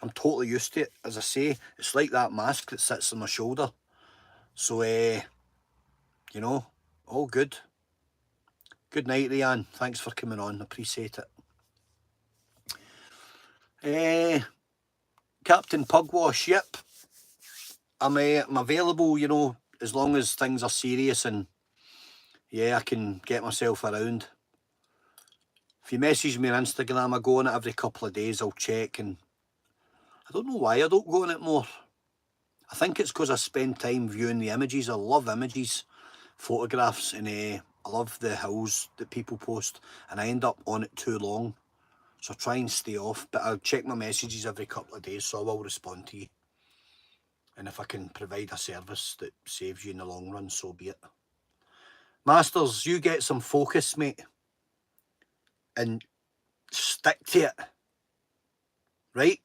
I'm totally used to it. As I say, it's like that mask that sits on my shoulder. So, you know, all good. Good night, Rianne. Thanks for coming on. Appreciate it. Captain Pugwash, yep. I'm available, you know, as long as things are serious and, yeah, I can get myself around. If you message me on Instagram, I go on it every couple of days. I'll check, and I don't know why I don't go on it more. I think it's because I spend time viewing the images. I love images, photographs, and I love the hills that people post, and I end up on it too long. So I try and stay off, but I'll check my messages every couple of days, so I will respond to you. And if I can provide a service that saves you in the long run, so be it. Masters, you get some focus, mate, and stick to it, right?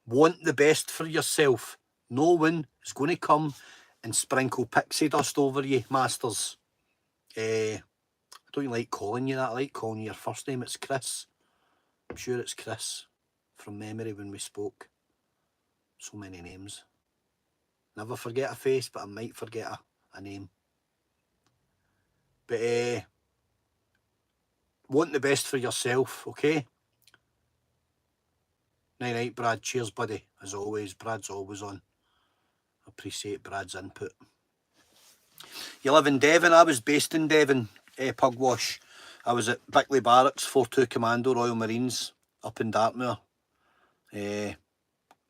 Want the best for yourself. No one is going to come and sprinkle pixie dust over you, Masters. I don't like calling you that. I like calling you your first name. It's Chris. I'm sure it's Chris from memory when we spoke. So many names. Never forget a face, but I might forget a name. But want the best for yourself, okay? Night, Brad. Cheers, buddy. As always, Brad's always on. Appreciate Brad's input. You live in Devon? I was based in Devon, Pugwash. I was at Bickley Barracks, 4-2 Commando, Royal Marines, up in Dartmoor.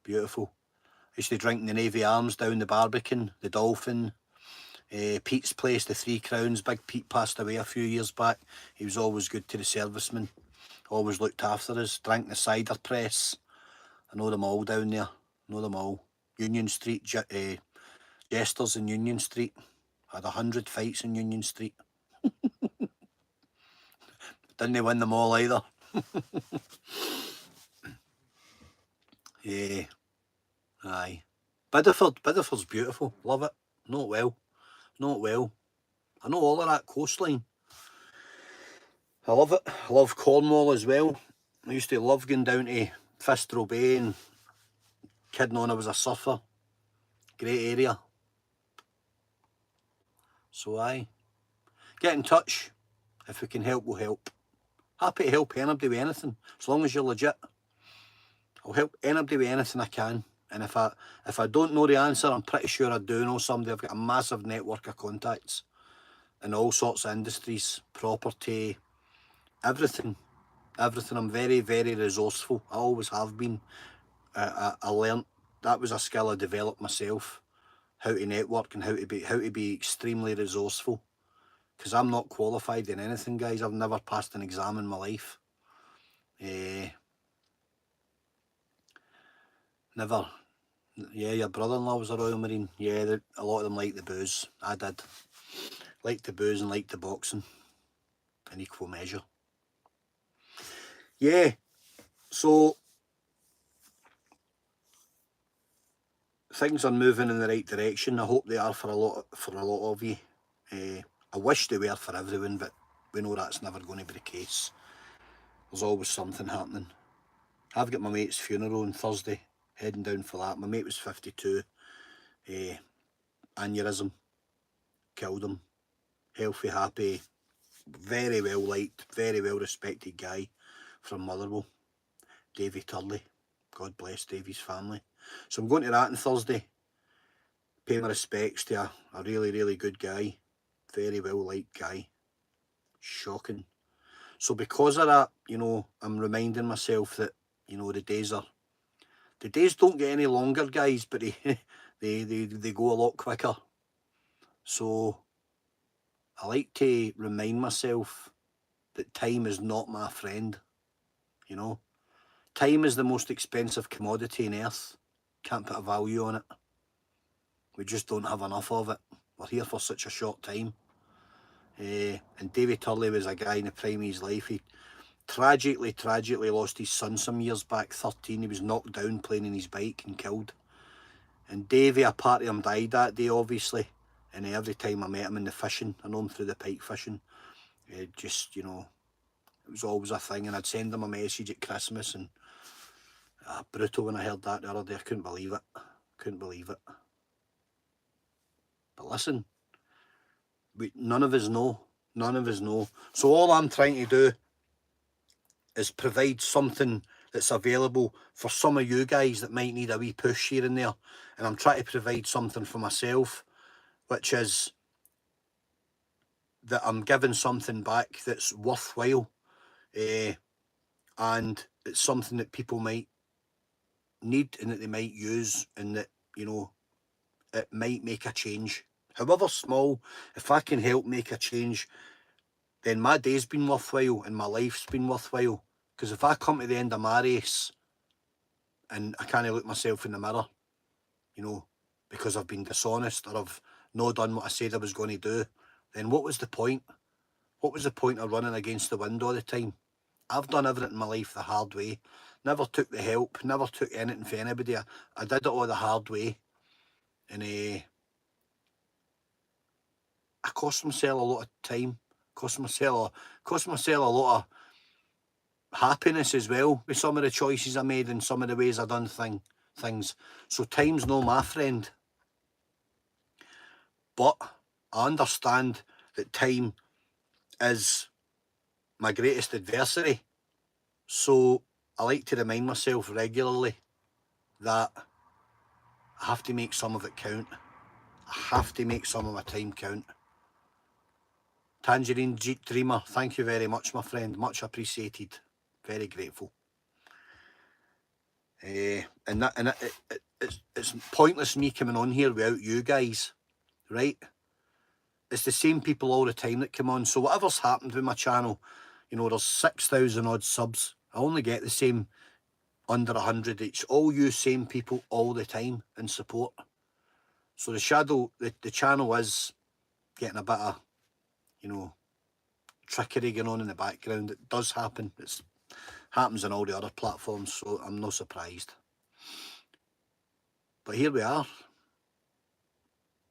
Beautiful. I used to drink in the Navy Arms down the Barbican, the Dolphin, Pete's place, the Three Crowns. Big Pete passed away a few years back. He was always good to the servicemen. Always looked after us. Drank the cider press. I know them all down there. Know them all. Union Street, Jesters in Union Street. Had 100 fights in Union Street. Didn't win them all either. Yeah. Aye. Biddeford's beautiful. Love it. Know it well. Know it well. I know all of that coastline. I love it. I love Cornwall as well. I used to love going down to Fistro Bay and kidding on I was a surfer. Great area. So aye. Get in touch. If we can help, we'll help. Happy to help anybody with anything, as long as you're legit. I'll help anybody with anything I can. And if I don't know the answer, I'm pretty sure I do know somebody. I've got a massive network of contacts in all sorts of industries, property, everything. I'm very, very resourceful. I always have been. I learnt, that was a skill I developed myself, how to network and how to be extremely resourceful. Because I'm not qualified in anything, guys. I've never passed an exam in my life. Never. Yeah, your brother-in-law was a Royal Marine. Yeah, a lot of them liked the booze. I did. Liked the booze and liked the boxing in equal measure. Yeah, so things are moving in the right direction. I hope they are for a lot of you. I wish they were for everyone, but we know that's never going to be the case. There's always something happening. I've got my mate's funeral on Thursday, heading down for that. My mate was 52, aneurysm, killed him. Healthy, happy, very well liked, very well respected guy from Motherwell, Davy Turley. God bless Davy's family. So I'm going to that on Thursday. Pay my respects to a really, really good guy. Very well liked guy. Shocking. So because of that, you know, I'm reminding myself that, you know, the days don't get any longer, guys, but they go a lot quicker. So I like to remind myself that time is not my friend, you know. Time is the most expensive commodity on earth. Can't put a value on it. We just don't have enough of it. We're here for such a short time. And Davy Turley was a guy in the prime of his life. He tragically lost his son some years back, 13. He was knocked down playing on his bike and killed. And Davy, a part of him died that day, obviously. And every time I met him in the fishing, I know him through the pike fishing, just, you know, it was always a thing. And I'd send him a message at Christmas, and brutal when I heard that the other day. I couldn't believe it. Couldn't believe it. But listen, none of us know. None of us know. So all I'm trying to do is provide something that's available for some of you guys that might need a wee push here and there. And I'm trying to provide something for myself, which is that I'm giving something back that's worthwhile. And it's something that people might need and that they might use, and that, you know, it might make a change. However small, if I can help make a change, then my day's been worthwhile and my life's been worthwhile. Because if I come to the end of my race and I can't look myself in the mirror, you know, because I've been dishonest or I've not done what I said I was going to do, then what was the point? What was the point of running against the wind all the time? I've done everything in my life the hard way. Never took the help, never took anything for anybody. I did it all the hard way. And I cost myself a lot of time, cost myself a lot of happiness as well with some of the choices I made and some of the ways I done things. So time's no my friend. But I understand that time is my greatest adversary. So I like to remind myself regularly that I have to make some of it count. I have to make some of my time count. Tangerine Jeep Dreamer, thank you very much, my friend. Much appreciated. Very grateful. It's pointless me coming on here without you guys, right? It's the same people all the time that come on. So whatever's happened with my channel, you know, there's 6,000 odd subs. I only get the same under 100. It's all you same people all the time in support. So the channel is getting a bit of, you know, trickery going on in the background. It does happen. It happens on all the other platforms, so I'm not surprised. But here we are.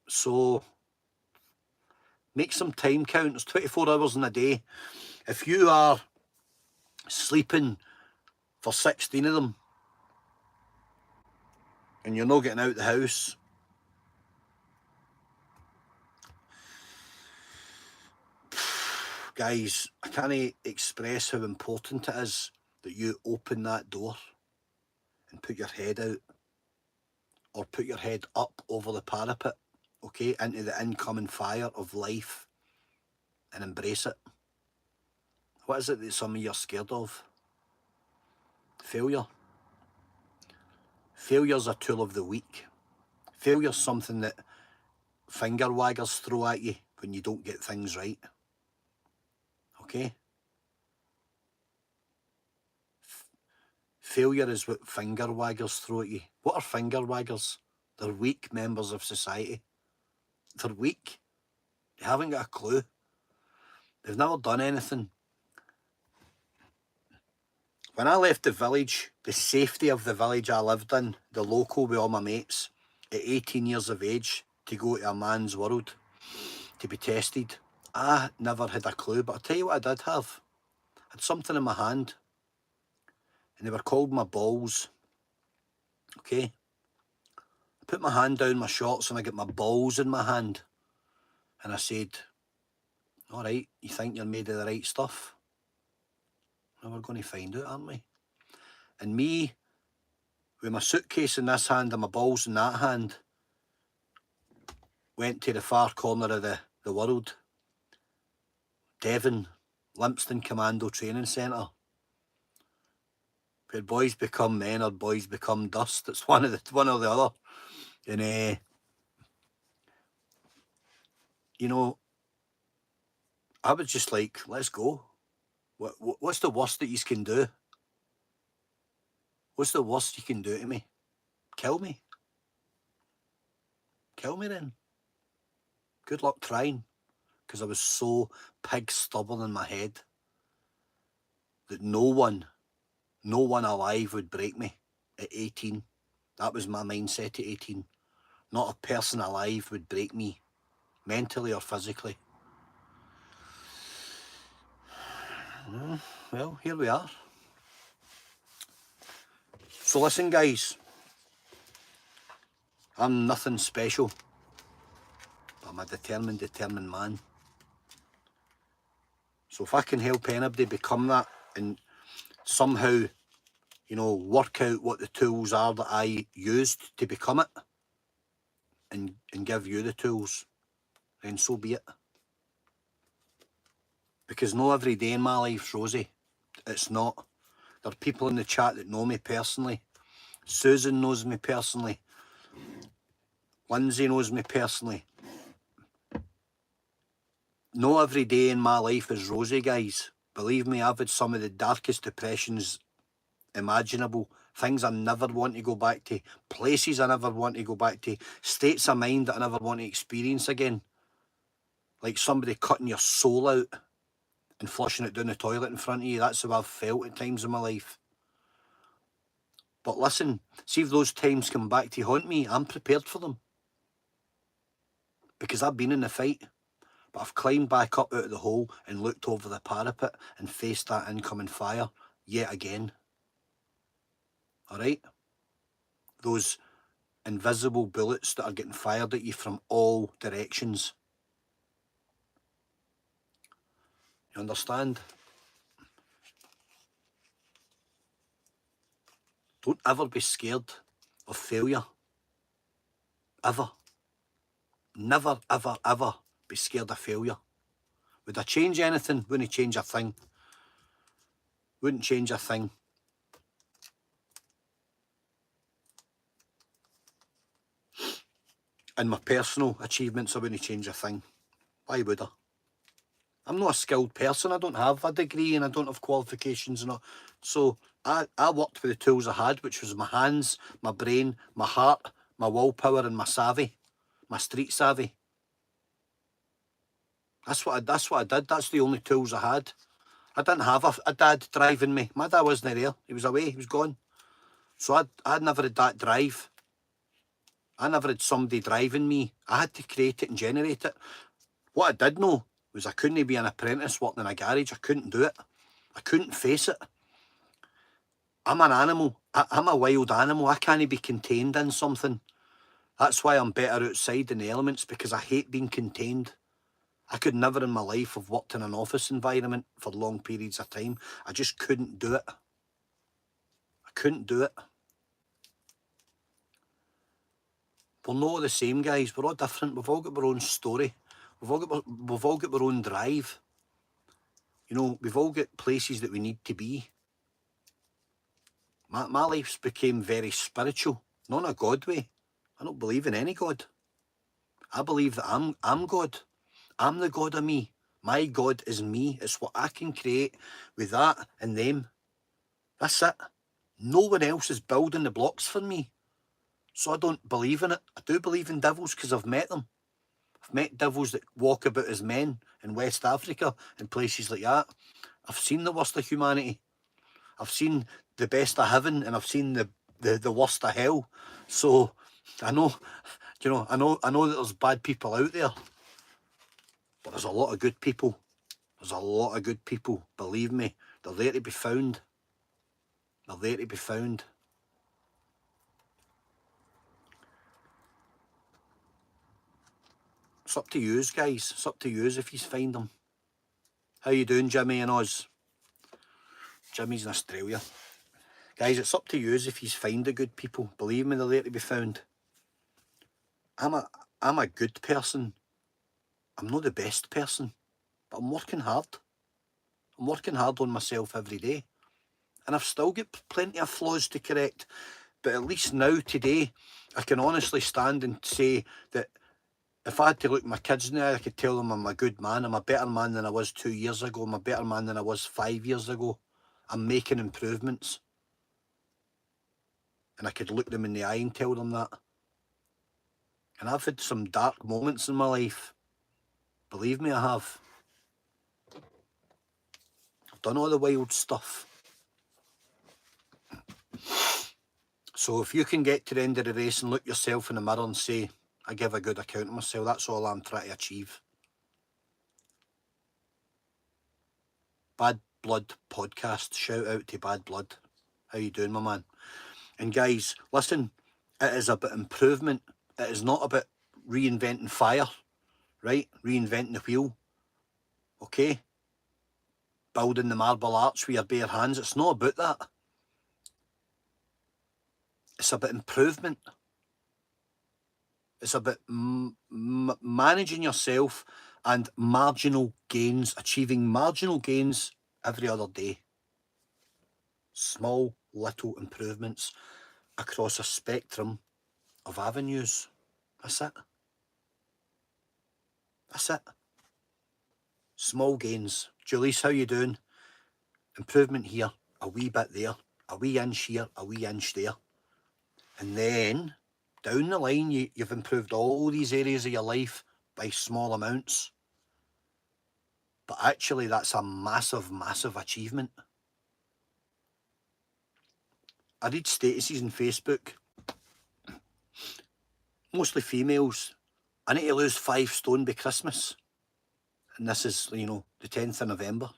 So make some time count. There's 24 hours in a day. If you are sleeping for 16 of them and you're not getting out the house, guys, I can't express how important it is that you open that door and put your head out, or put your head up over the parapet, okay, into the incoming fire of life, and embrace it. What is it that some of you are scared of? Failure. Failure's a tool of the weak. Failure's something that finger waggers throw at you when you don't get things right. Okay? Failure is what finger waggers throw at you. What are finger waggers? They're weak members of society. They're weak. They haven't got a clue. They've never done anything. When I left the village, the safety of the village I lived in, the local with all my mates, at 18 years of age, to go to a man's world, to be tested, I never had a clue. But I'll tell you what I did have. I had something in my hand, and they were called my balls. Okay? I put my hand down my shorts and I got my balls in my hand. And I said, all right, you think you're made of the right stuff? Well, we're going to find out, aren't we? And me, with my suitcase in this hand and my balls in that hand, went to the far corner of the world. Devon, Limpston Commando Training Centre. Where boys become men or boys become dust. It's one or the other. And, you know, I was just like, let's go. What's the worst that you can do? What's the worst you can do to me? Kill me. Kill me then. Good luck trying. Because I was so pig stubborn in my head that no one alive would break me at 18. That was my mindset at 18. Not a person alive would break me, mentally or physically. Well, here we are. So listen, guys. I'm nothing special. But I'm a determined man. So if I can help anybody become that and somehow, you know, work out what the tools are that I used to become it and give you the tools, then so be it. Because no every day in my life's rosy. It's not. There are people in the chat that know me personally. Susan knows me personally. Lindsay knows me personally. No every day in my life is rosy, guys. Believe me, I've had some of the darkest depressions imaginable. Things I never want to go back to. Places I never want to go back to. States of mind that I never want to experience again. Like somebody cutting your soul out and flushing it down the toilet in front of you. That's how I've felt at times in my life. But listen, see if those times come back to haunt me, I'm prepared for them. Because I've been in the fight. But I've climbed back up out of the hole and looked over the parapet and faced that incoming fire yet again. Alright? Those invisible bullets that are getting fired at you from all directions. You understand? Don't ever be scared of failure. Ever. Never, ever, ever be scared of failure. Would I change anything? Wouldn't change a thing. Wouldn't change a thing. In my personal achievements, I wouldn't change a thing. Why would I? I'm not a skilled person. I don't have a degree and I don't have qualifications and all. So I worked with the tools I had, which was my hands, my brain, my heart, my willpower and my savvy, my street savvy. That's what I did. That's the only tools I had. I didn't have a dad driving me. My dad wasn't there. He was away. He was gone. So I never had that drive. I never had somebody driving me. I had to create it and generate it. What I did know was I couldn't be an apprentice working in a garage. I couldn't do it. I couldn't face it. I'm an animal. I'm a wild animal. I can't be contained in something. That's why I'm better outside in the elements, because I hate being contained. I could never in my life have worked in an office environment for long periods of time. I just couldn't do it. I couldn't do it. We're not the same, guys. We're all different. We've all got our own story. We've all got our own drive. You know, we've all got places that we need to be. My life's became very spiritual, not in a God way. I don't believe in any God. I believe that I'm God. I'm the God of me. My God is me. It's what I can create with that and them. That's it. No one else is building the blocks for me. So I don't believe in it. I do believe in devils because I've met them. I've met devils that walk about as men in West Africa and places like that. I've seen the worst of humanity. I've seen the best of heaven and I've seen the worst of hell. So I know, you know, I know that there's bad people out there, but there's a lot of good people. There's a lot of good people. Believe me, they're there to be found. They're there to be found. It's up to yous, guys. It's up to yous if you find them. How you doing, Jimmy and Oz? Jimmy's in Australia. Guys, it's up to yous if you find the good people. Believe me, they're there to be found. I'm a good person. I'm not the best person, but I'm working hard. I'm working hard on myself every day. And I've still got plenty of flaws to correct. But at least now, today, I can honestly stand and say that if I had to look my kids in the eye, I could tell them I'm a good man. I'm a better man than I was 2 years ago. I'm a better man than I was 5 years ago. I'm making improvements. And I could look them in the eye and tell them that. And I've had some dark moments in my life. Believe me, I have. I've done all the wild stuff. So if you can get to the end of the race and look yourself in the mirror and say, I give a good account of myself, that's all I'm trying to achieve. Bad Blood Podcast. Shout out to Bad Blood. How you doing, my man? And guys, listen, it is about improvement. It is not about reinventing fire, right? Reinventing the wheel, okay? Building the Marble Arch with your bare hands. It's not about that. It's about improvement. It's about managing yourself and marginal gains, achieving marginal gains every other day. Small, little improvements across a spectrum of avenues. That's it. That's it. Small gains. Julie's, how you doing? Improvement here, a wee bit there, a wee inch here, a wee inch there. And then, down the line, you've improved all these areas of your life by small amounts. But actually, that's a massive, massive achievement. I read statuses on Facebook, mostly females. I need to lose 5 stone by Christmas. And this is, you know, the 10th of November.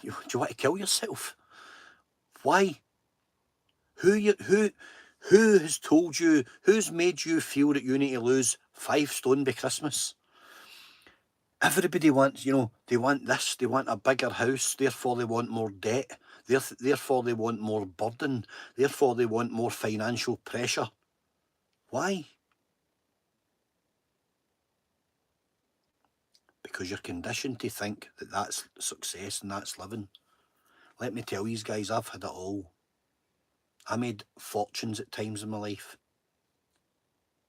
Do you want to kill yourself? Why? Who has told you, who's made you feel that you need to lose 5 stone by Christmas? Everybody wants, you know, they want this, they want a bigger house, therefore they want more debt, therefore they want more burden, therefore they want more financial pressure. Why? Because you're conditioned to think that that's success and that's living. Let me tell you guys, I've had it all. I made fortunes at times in my life,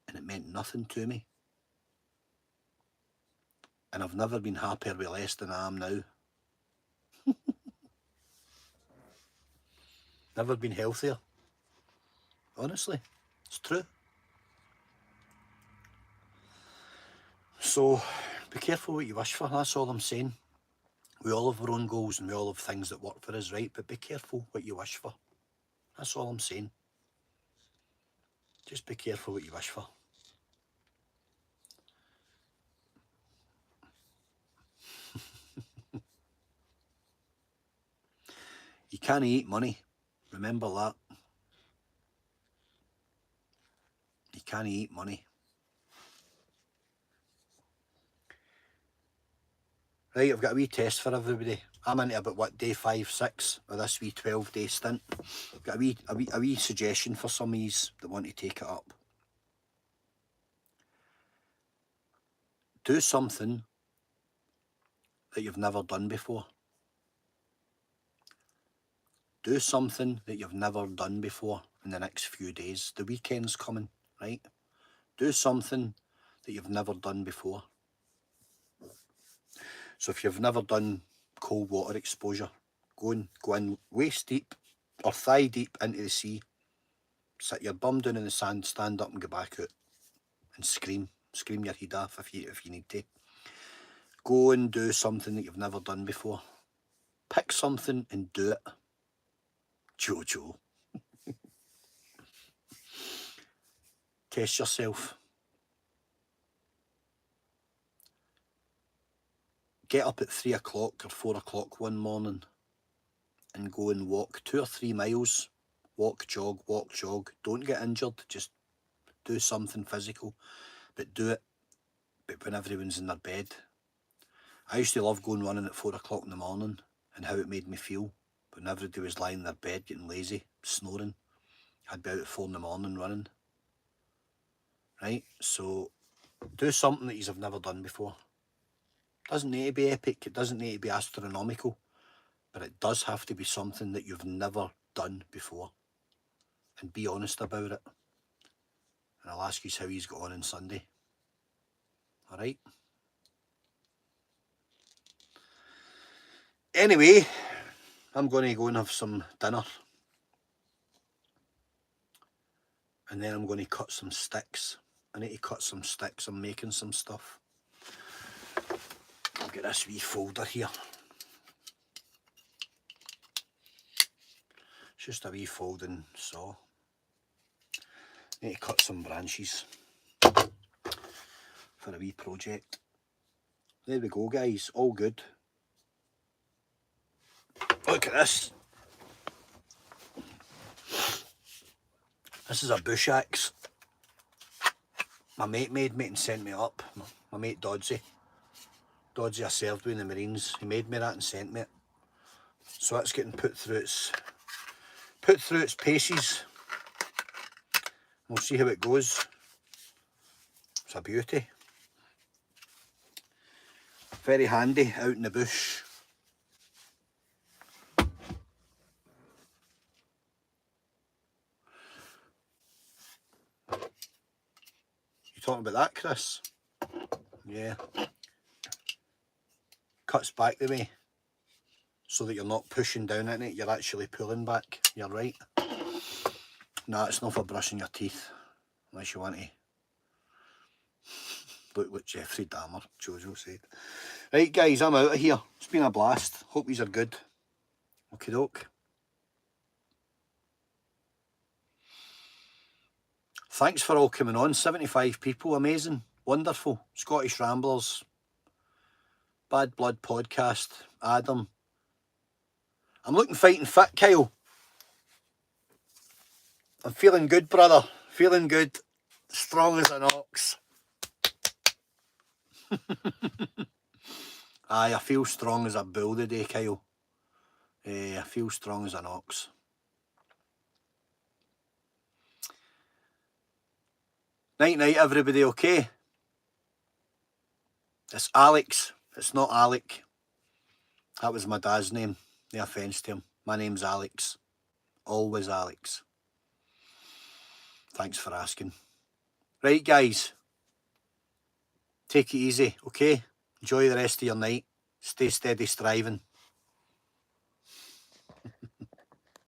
and it meant nothing to me. And I've never been happier with less than I am now. Never been healthier. Honestly, it's true. So, be careful what you wish for, that's all I'm saying. We all have our own goals and we all have things that work for us, right? But be careful what you wish for. That's all I'm saying. Just be careful what you wish for. You can't eat money. Remember that. You can't eat money. Right, I've got a wee test for everybody. I'm into about, what, day 5, 6 of this wee 12-day stint. I've got a wee suggestion for some of yous that want to take it up. Do something that you've never done before. Do something that you've never done before in the next few days. The weekend's coming, right? Do something that you've never done before. So if you've never done cold water exposure, go in waist deep or thigh deep into the sea, sit your bum down in the sand, stand up and go back out and scream your head off if you need to. Go and do something that you've never done before. Pick something and do it. Jojo. Test yourself. Get up at 3 o'clock or 4 o'clock one morning and go and walk 2 or 3 miles. Walk, jog. Don't get injured, just do something physical, but do it but when everyone's in their bed. I used to love going running at 4 o'clock in the morning and how it made me feel when everybody was lying in their bed getting lazy, snoring. I'd be out at 4 in the morning running. Right, so do something that you've never done before. Doesn't need to be epic, it doesn't need to be astronomical, but it does have to be something that you've never done before. And be honest about it. And I'll ask you how he's got on Sunday. Alright? Anyway, I'm going to go and have some dinner. And then I'm going to cut some sticks. I need to cut some sticks. I'm making some stuff. I've got this wee folder here. It's just a wee folding saw. I need to cut some branches for a wee project. There we go, guys. All good. Look at this. This is a bush axe. My mate made me and sent me up. My mate Doddsy. Doddsy I served with in the Marines. He made me that and sent me it. So that's getting put through its paces. We'll see how it goes. It's a beauty. Very handy out in the bush. You talking about that, Chris? Yeah. Cuts back the way so that you're not pushing down in it, you're actually pulling back. You're right. Nah, it's not for brushing your teeth unless you want to look what Jeffrey Dahmer, Jojo said. Right guys, I'm out of here. It's been a blast. Hope yous are good. Okie doke. Thanks for all coming on. 75 people, amazing, wonderful. Scottish Ramblers, Bad Blood Podcast, Adam. I'm looking fighting fit, Kyle. I'm feeling good, brother. Feeling good. Strong as an ox. Aye, I feel strong as a bull today, Kyle. I feel strong as an ox. Night night everybody, okay? It's Alex, it's not Alec. That was my dad's name, no offence to him. My name's Alex, always Alex. Thanks for asking. Right guys, take it easy, okay? Enjoy the rest of your night. Stay steady striving.